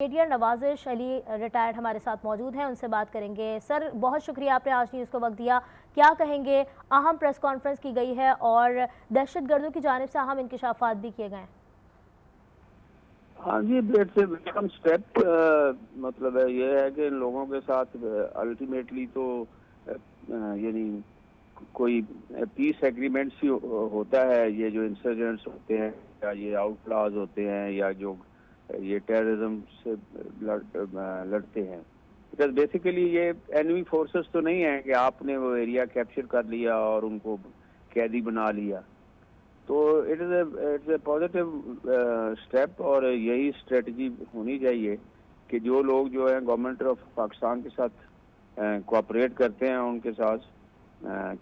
Brigadier नवाजिश Ali retired हमारे साथ मौजूद हैं, उनसे बात करेंगे। सर, बहुत शुक्रिया आपने आज न्यूज़ को वक्त दिया। क्या कहेंगे, अहम प्रेस कॉन्फ्रेंस की गई है और दहशतगर्दों की जानिब से अहम इंकशाफात भी किए गए हैं। हाँ जी, इट्स ए वेलकम स्टेप। मतलब ये है कि इन लोगों के साथ अल्टीमेटली तो यानी कोई पीस एग्रीमेंट ही होता है। ये जो इंसर्जेंट्स होते हैं या ये आउटलाज होते हैं या जो ये टेररिज्म से लड़ते हैं, बिकॉज बेसिकली ये एनिमी फोर्सेस तो नहीं है कि आपने वो एरिया कैप्चर कर लिया और उनको कैदी बना लिया। तो इट्स ए पॉजिटिव स्टेप और यही स्ट्रेटजी होनी चाहिए कि जो लोग जो है गवर्नमेंट ऑफ पाकिस्तान के साथ कोऑपरेट करते हैं उनके साथ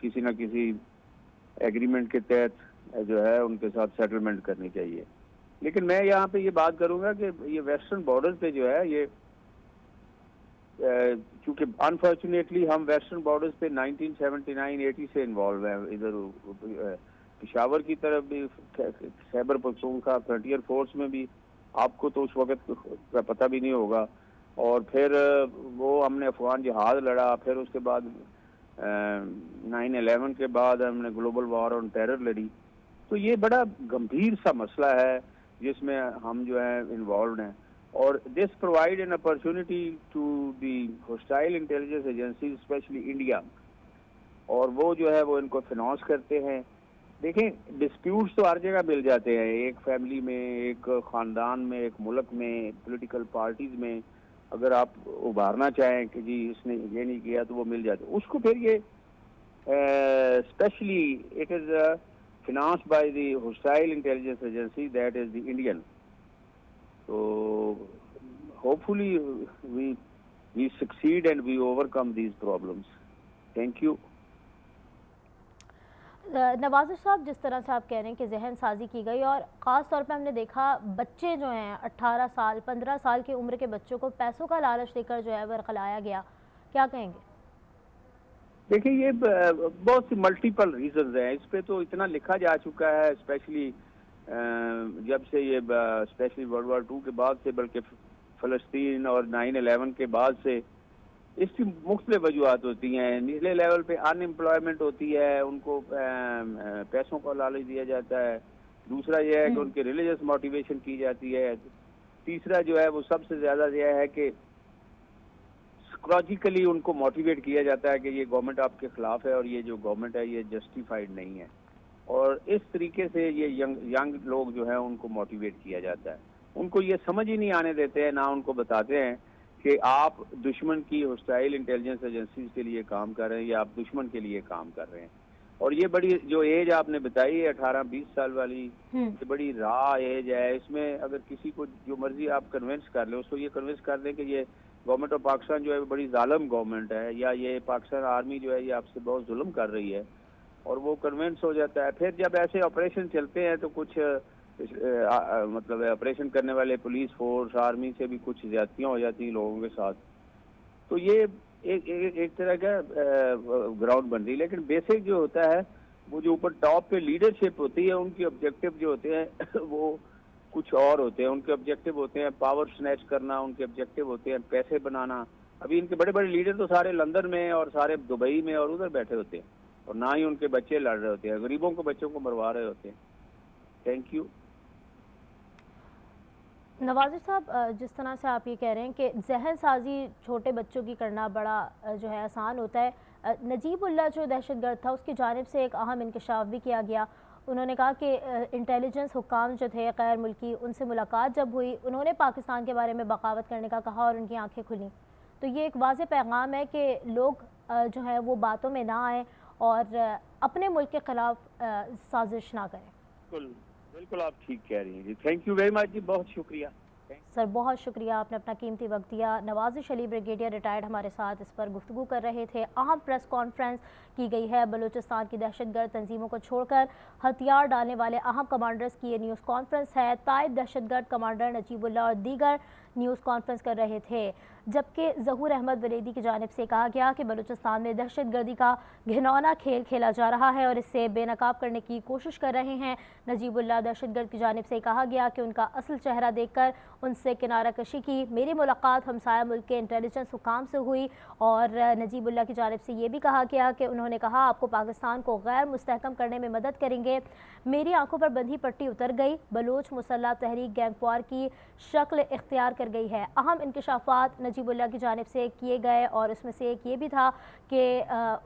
किसी न किसी एग्रीमेंट के तहत जो है उनके साथ सेटलमेंट करनी चाहिए। लेकिन मैं यहाँ पे ये बात करूँगा कि ये वेस्टर्न बॉर्डर्स पे जो है ये चूँकि अनफॉर्चुनेटली हम वेस्टर्न बॉर्डर्स पे 1979-80 से इन्वॉल्व हैं। इधर पिशावर की तरफ भी, खैबर पख्तूनख्वा फ्रंटियर फोर्स में भी आपको तो उस वक्त का पता भी नहीं होगा। और फिर वो हमने अफगान जिहाद लड़ा, फिर उसके बाद 9/11 के बाद हमने ग्लोबल वॉर ऑन टेरर लड़ी। तो ये बड़ा गंभीर सा मसला है जिसमें हम जो है इन्वॉल्व हैं। और this provide an opportunity to the hostile intelligence agency specially India, और वो जो है वो इनको फिनांस करते हैं। देखें, डिस्प्यूट्स तो हर जगह मिल जाते हैं, एक फैमिली में, एक ख़ानदान में, एक मुल्क में, पॉलिटिकल पार्टीज में। अगर आप उभारना चाहें कि जी इसने ये नहीं किया तो वो मिल जाते उसको। फिर ये specially it is financed by the hostile intelligence agency, that is the Indian. So hopefully we succeed and we overcome these problems. Thank you. नवाजिश साहब, जिस तरह से आप कह रहे हैं कि जहन साजी की गई और ख़ास तौर पे हमने देखा बच्चे जो हैं 18 साल 15 साल की उम्र के बच्चों को पैसों का लालच देकर जो है बरखलाया गया, क्या कहेंगे? देखिए, ये बहुत सी मल्टीपल रीजंस हैं। इस पे तो इतना लिखा जा चुका है, स्पेशली जब से ये स्पेशली वर्ल्ड वॉर 2 के बाद से, बल्कि फ़लस्तीन और 9/11 के बाद से इसकी मुख्तलिफ वजूहत होती हैं। निचले लेवल पे अनएम्प्लॉयमेंट होती है, उनको पैसों का लालच दिया जाता है। दूसरा यह है कि उनके रिलीजियस मोटिवेशन की जाती है। तीसरा जो है वो सबसे ज़्यादा यह है कि साइकोलॉजिकली उनको मोटिवेट किया जाता है कि ये गवर्नमेंट आपके खिलाफ है और ये जो गवर्नमेंट है ये जस्टिफाइड नहीं है। और इस तरीके से ये यंग लोग जो है उनको मोटिवेट किया जाता है। उनको ये समझ ही नहीं आने देते हैं, ना उनको बताते हैं कि आप दुश्मन की होस्टाइल इंटेलिजेंस एजेंसीज के लिए काम कर रहे हैं या आप दुश्मन के लिए काम कर रहे हैं। और ये बड़ी जो एज आपने बताई है 18-20 साल वाली, ये बड़ी रॉ एज है। इसमें अगर किसी को जो मर्जी आप कन्विंस कर ले, उसको ये कन्विंस कर दें कि ये गवर्नमेंट ऑफ पाकिस्तान जो है बड़ी जालिम गवर्नमेंट है, या ये पाकिस्तान आर्मी जो है ये आपसे बहुत जुल्म कर रही है, और वो कन्विंस हो जाता है। फिर जब ऐसे ऑपरेशन चलते हैं तो कुछ मतलब ऑपरेशन करने वाले पुलिस फोर्स, आर्मी से भी कुछ ज्यादतियाँ हो जाती हैं लोगों के साथ। तो ये एक तरह का ग्राउंड बन रही है। लेकिन बेसिक जो होता है वो जो ऊपर टॉप पे लीडरशिप होती है, उनके ऑब्जेक्टिव जो होते हैं वो कुछ और होते हैं। उनके ऑब्जेक्टिव होते हैं पावर स्नैच करना, उनके ऑब्जेक्टिव होते हैं पैसे बनाना। अभी इनके बड़े बड़े लीडर तो सारे लंदन में और सारे दुबई में और उधर बैठे होते हैं, और ना ही उनके बच्चे लड़ रहे होते हैं, गरीबों के बच्चों को मरवा रहे होते हैं। Thank you. नवाजिश साहब, जिस तरह से आप ये कह रहे हैं कि जहन साजी छोटे बच्चों की करना बड़ा जो है आसान होता है, नजीबुल्लाह जो दहशतगर्द था उसकी जानिब से एक अहम इंकशाफ भी किया गया। उन्होंने कहा कि इंटेलिजेंस हुक्काम जो थे गैर मुल्की, उनसे मुलाकात जब हुई उन्होंने पाकिस्तान के बारे में बगावत करने का कहा और उनकी आंखें खुली। तो ये एक वाज़ेह पैगाम है कि लोग जो है वो बातों में ना आए और अपने मुल्क के ख़िलाफ़ साजिश ना करें। बिल्कुल बिल्कुल, आप ठीक कह रही हैं जी। थैंक यू वेरी मच जी, बहुत शुक्रिया सर, बहुत शुक्रिया, आपने अपना कीमती वक्त दिया। नवाजिश अली ब्रिगेडियर रिटायर्ड हमारे साथ इस पर गुफ्तगू कर रहे थे। अहम प्रेस कॉन्फ्रेंस की गई है। बलूचिस्तान की दहशतगर्द तंजीमों को छोड़कर हथियार डालने वाले अहम कमांडर्स की ये न्यूज़ कॉन्फ्रेंस है। ताइब दहशतगर्द कमांडर नजीबुल्लाह और दीगर न्यूज़ कॉन्फ्रेंस कर रहे थे, जबकि ज़हूर अहमद वलेदी की जानिब से कहा गया कि बलूचिस्तान में दहशतगर्दी का घिनौना खेल खेला जा रहा है और इससे बेनकाब करने की कोशिश कर रहे हैं। नजीबुल्लाह दहशतगर्द की जानिब से कहा गया कि उनका असल चेहरा देखकर उनसे किनारा कशी की। मेरी मुलाकात हमसाया मुल्क के इंटेलिजेंस हुकाम से हुई और नजीबुल्लाह की जानिब से ये भी कहा गया कि उन्होंने कहा आपको पाकिस्तान को गैर मुस्तहकम करने में मदद करेंगे। मेरी आंखों पर बंधी पट्टी उतर गई, बलोच मुसल्लह तहरीक गैंगवार की शक्ल इख्तियार कर गई है। अहम इंकशाफात नजीबुल्लाह की जानिब से किए गए और उसमें से एक ये भी था कि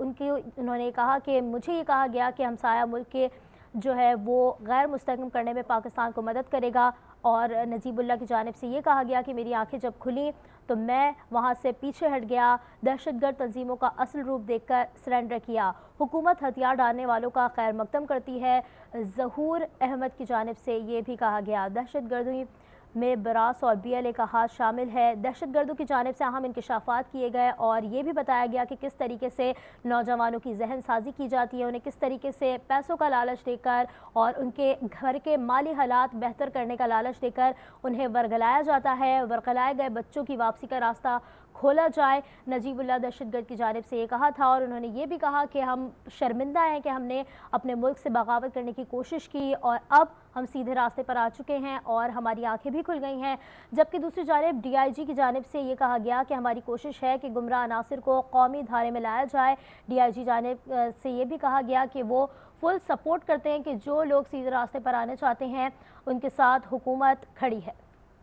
उन्होंने कहा कि मुझे ये कहा गया कि हमसाया मुल्क के जो है वो गैर मुस्तहकम करने में पाकिस्तान को मदद करेगा और नजीबुल्लाह की जानिब से ये कहा गया कि मेरी आंखें जब खुली तो मैं वहाँ से पीछे हट गया, दहशतगर्द तंजीमों का असल रूप देखकर सरेंडर किया। हुकूमत हथियार डालने वालों का खैर मकदम करती है। ज़हूर अहमद की जानिब से ये भी कहा गया दहशतगर्दी में बरास और BLA का हाथ शामिल है। दहशतगर्दों की जानिब से अहम इंकशाफात किए गए और ये भी बताया गया कि किस तरीके से नौजवानों की जहन साजी की जाती है, उन्हें किस तरीके से पैसों का लालच देकर और उनके घर के माली हालात बेहतर करने का लालच देकर उन्हें वर्गलाया जाता है। वर्गलाए गए बच्चों की वापसी का रास्ता खोला जाए। नजीबुल्लाह दहशतगर्द की जानिब से ये कहा था और उन्होंने ये भी कहा कि हम शर्मिंदा हैं कि हमने अपने मुल्क से बगावत करने की कोशिश की और अब हम सीधे रास्ते पर आ चुके हैं और हमारी आंखें भी खुल गई हैं। जबकि दूसरी जानिब DIG की जानिब से ये कहा गया कि हमारी कोशिश है कि गुमराह अनासिर को कौमी धारे में लाया जाए। DIG जानिब से ये भी कहा गया कि वो फुल सपोर्ट करते हैं कि जो लोग सीधे रास्ते पर आने चाहते हैं उनके साथ हुकूमत खड़ी है।